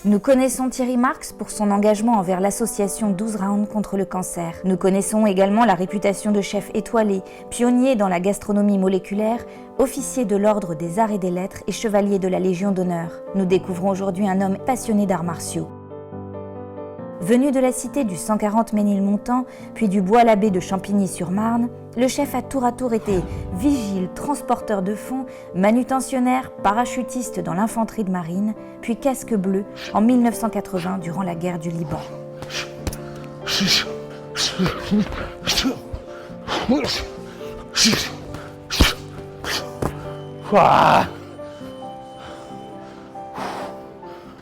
Nous connaissons Thierry Marx pour son engagement envers l'association 12 rounds contre le cancer. Nous connaissons également la réputation de chef étoilé, pionnier dans la gastronomie moléculaire, officier de l'Ordre des Arts et des Lettres et chevalier de la Légion d'honneur. Nous découvrons aujourd'hui un homme passionné d'arts martiaux. Venu de la cité du 140 Ménilmontant, puis du Bois-l'Abbé de Champigny-sur-Marne, le chef a tour à tour été vigile, transporteur de fonds, manutentionnaire, parachutiste dans l'infanterie de marine, puis casque bleu en 1980 durant la guerre du Liban.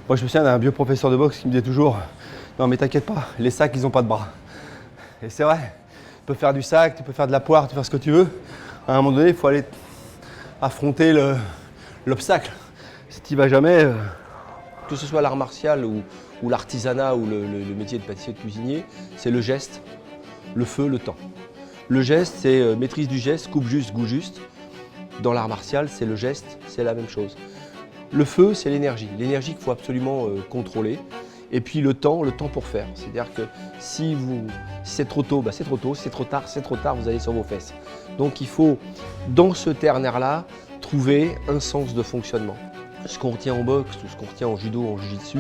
Moi je me souviens d'un vieux professeur de boxe qui me disait toujours: non mais t'inquiète pas, les sacs ils ont pas de bras. Et c'est vrai, tu peux faire du sac, tu peux faire de la poire, tu peux faire ce que tu veux. À un moment donné, il faut aller affronter l'obstacle. Si tu n'y vas jamais, que ce soit l'art martial ou l'artisanat ou le métier de pâtissier, de cuisinier, c'est le geste, le feu, le temps. Le geste, c'est maîtrise du geste, coupe juste, goût juste. Dans l'art martial, c'est le geste, c'est la même chose. Le feu, c'est l'énergie. L'énergie qu'il faut absolument contrôler. Et puis le temps pour faire. C'est-à-dire que si c'est trop tôt, c'est trop tôt. Si c'est trop tard, vous allez sur vos fesses. Donc il faut, dans ce ternaire-là, trouver un sens de fonctionnement. Ce qu'on retient en boxe ou ce qu'on retient en judo, en jiu-jitsu,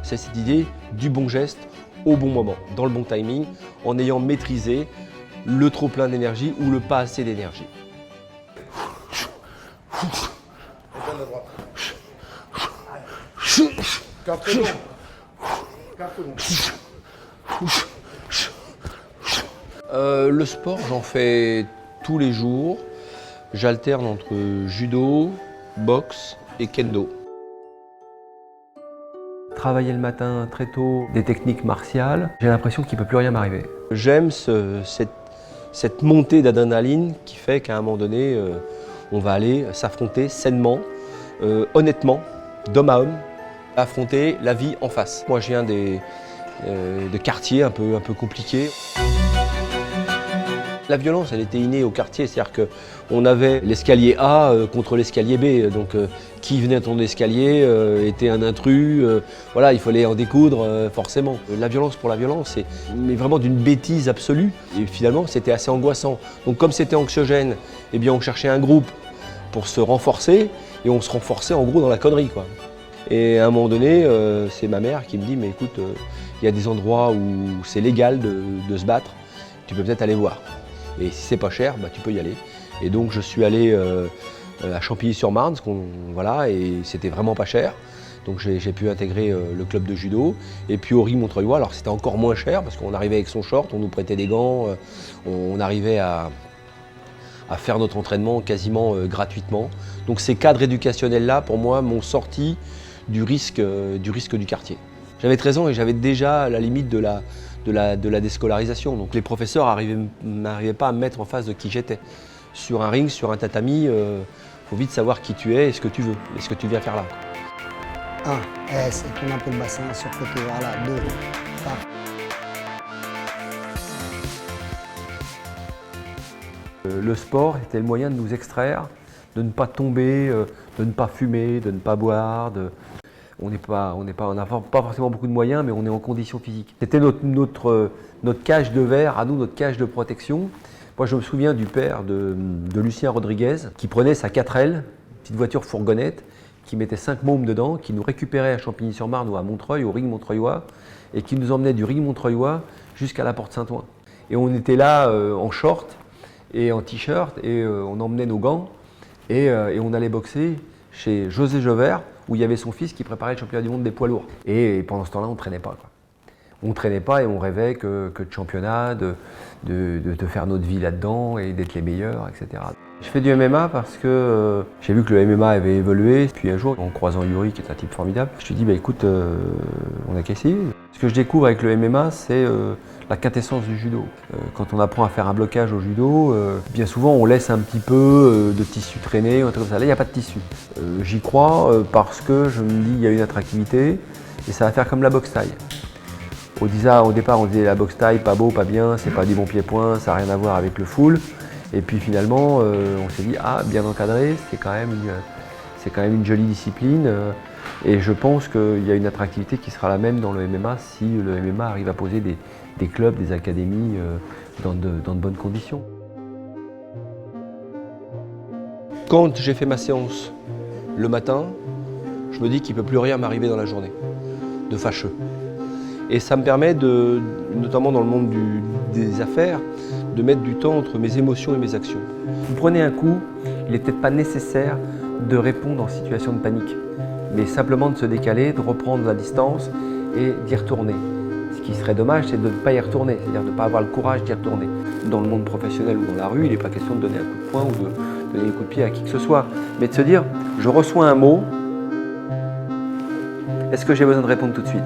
c'est cette idée du bon geste au bon moment, dans le bon timing, en ayant maîtrisé le trop plein d'énergie ou le pas assez d'énergie. Le sport, j'en fais tous les jours. J'alterne entre judo, boxe et kendo. Travailler le matin très tôt, des techniques martiales, j'ai l'impression qu'il ne peut plus rien m'arriver. J'aime cette montée d'adrénaline qui fait qu'à un moment donné, on va aller s'affronter sainement, honnêtement, d'homme à homme, affronter la vie en face. Moi, je viens de quartiers un peu compliqués. La violence, elle était innée au quartier, c'est-à-dire qu'on avait l'escalier A contre l'escalier B, donc qui venait dans l'escalier était un intrus, voilà, il fallait en découdre forcément. La violence pour la violence, mais vraiment d'une bêtise absolue, et finalement c'était assez angoissant. Donc comme c'était anxiogène, eh bien on cherchait un groupe pour se renforcer, et on se renforçait en gros dans la connerie, quoi. Et à un moment donné, c'est ma mère qui me dit: mais écoute, il y a des endroits où c'est légal de se battre, tu peux peut-être aller voir. Et si c'est pas cher, tu peux y aller. Et donc je suis allé à Champigny-sur-Marne, voilà, et c'était vraiment pas cher. Donc j'ai pu intégrer le club de judo. Et puis au Ring-Montreuil, alors c'était encore moins cher parce qu'on arrivait avec son short, on nous prêtait des gants, on arrivait à faire notre entraînement quasiment gratuitement. Donc ces cadres éducationnels-là, pour moi, m'ont sorti du risque du quartier. J'avais 13 ans et j'avais déjà la limite de la déscolarisation. Donc les professeurs n'arrivaient pas à me mettre en face de qui j'étais. Sur un ring, sur un tatami, faut vite savoir qui tu es et ce que tu veux, et ce que tu viens faire là. 1, c'est tourne un peu le bassin sur le côté, voilà, 2, Le sport était le moyen de nous extraire, de ne pas tomber, de ne pas fumer, de ne pas boire. On n'a pas forcément beaucoup de moyens, mais on est en condition physique. C'était notre cage de verre, à nous, notre cage de protection. Moi, je me souviens du père de Lucien Rodriguez, qui prenait sa 4L, une petite voiture fourgonnette, qui mettait 5 mômes dedans, qui nous récupérait à Champigny-sur-Marne ou à Montreuil, au Ring-Montreuillois, et qui nous emmenait du Ring-Montreuillois jusqu'à la Porte Saint-Ouen. Et on était là en short et en t-shirt, et on emmenait nos gants, et on allait boxer chez José Jovert, où il y avait son fils qui préparait le championnat du monde des poids lourds. Et pendant ce temps-là, on ne traînait pas, quoi. On ne traînait pas et on rêvait que de championnat, de faire notre vie là-dedans et d'être les meilleurs, etc. Je fais du MMA parce que j'ai vu que le MMA avait évolué. Puis un jour, en croisant Yuri, qui est un type formidable, je lui ai dit, écoute, on n'a qu'à essayer. Ce que je découvre avec le MMA, c'est la quintessence du judo. Quand on apprend à faire un blocage au judo, bien souvent on laisse un petit peu de tissu traîner, un truc comme ça. Là, il n'y a pas de tissu. J'y crois parce que je me dis, il y a une attractivité et ça va faire comme la boxe taille. Au départ, on disait la boxe taille, pas beau, pas bien, c'est pas du bon pied-point, ça n'a rien à voir avec le full. Et puis finalement, on s'est dit, bien encadré, c'est quand même une jolie discipline. Et je pense qu'il y a une attractivité qui sera la même dans le MMA si le MMA arrive à poser des clubs, des académies dans de bonnes conditions. Quand j'ai fait ma séance le matin, je me dis qu'il ne peut plus rien m'arriver dans la journée de fâcheux. Et ça me permet, notamment dans le monde des affaires, de mettre du temps entre mes émotions et mes actions. Vous prenez un coup, il n'est peut-être pas nécessaire de répondre en situation de panique, mais simplement de se décaler, de reprendre la distance et d'y retourner. Ce qui serait dommage, c'est de ne pas y retourner, c'est-à-dire de ne pas avoir le courage d'y retourner. Dans le monde professionnel ou dans la rue, il n'est pas question de donner un coup de poing ou de donner un coup de pied à qui que ce soit, mais de se dire, je reçois un mot, est-ce que j'ai besoin de répondre tout de suite ?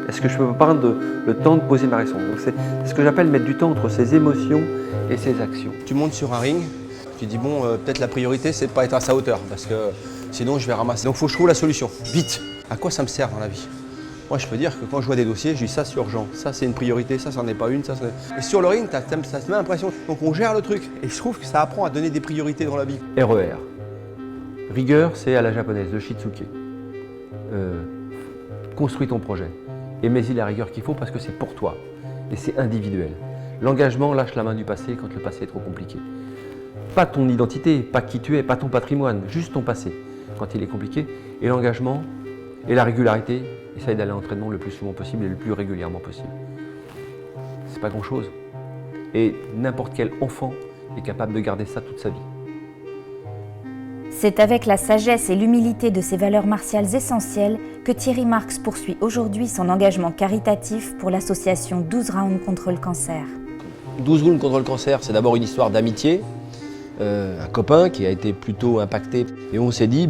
Est-ce que je peux prendre le temps de poser ma réponse? Donc c'est ce que j'appelle mettre du temps entre ses émotions et ses actions. Tu montes sur un ring, tu dis bon, peut-être la priorité c'est de ne pas être à sa hauteur parce que sinon je vais ramasser. Donc il faut que je trouve la solution, vite. À quoi ça me sert dans la vie? Moi je peux dire que quand je vois des dossiers, je dis ça c'est urgent, ça c'est une priorité, ça c'en est pas une, ça c'en est... Et sur le ring, ça te met l'impression. Donc on gère le truc et je trouve que ça apprend à donner des priorités dans la vie. RER. Rigueur, c'est à la japonaise, le shitsuke. Construis ton projet. Et mets-y la rigueur qu'il faut parce que c'est pour toi et c'est individuel. L'engagement lâche la main du passé quand le passé est trop compliqué. Pas ton identité, pas qui tu es, pas ton patrimoine, juste ton passé quand il est compliqué. Et l'engagement et la régularité, essaye d'aller à l'entraînement le plus souvent possible et le plus régulièrement possible. C'est pas grand-chose. Et n'importe quel enfant est capable de garder ça toute sa vie. C'est avec la sagesse et l'humilité de ces valeurs martiales essentielles que Thierry Marx poursuit aujourd'hui son engagement caritatif pour l'association 12 rounds contre le cancer. 12 rounds contre le cancer, c'est d'abord une histoire d'amitié. Un copain qui a été plutôt impacté. Et on s'est dit,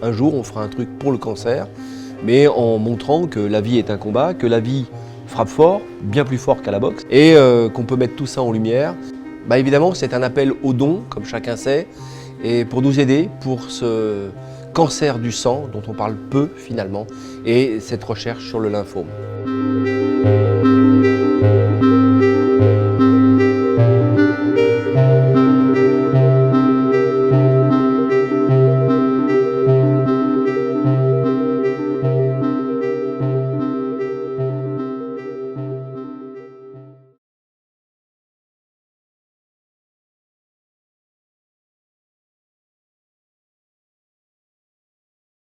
un jour on fera un truc pour le cancer, mais en montrant que la vie est un combat, que la vie frappe fort, bien plus fort qu'à la boxe, et qu'on peut mettre tout ça en lumière. Évidemment, c'est un appel au don, comme chacun sait, et pour nous aider pour ce cancer du sang dont on parle peu finalement et cette recherche sur le lymphome.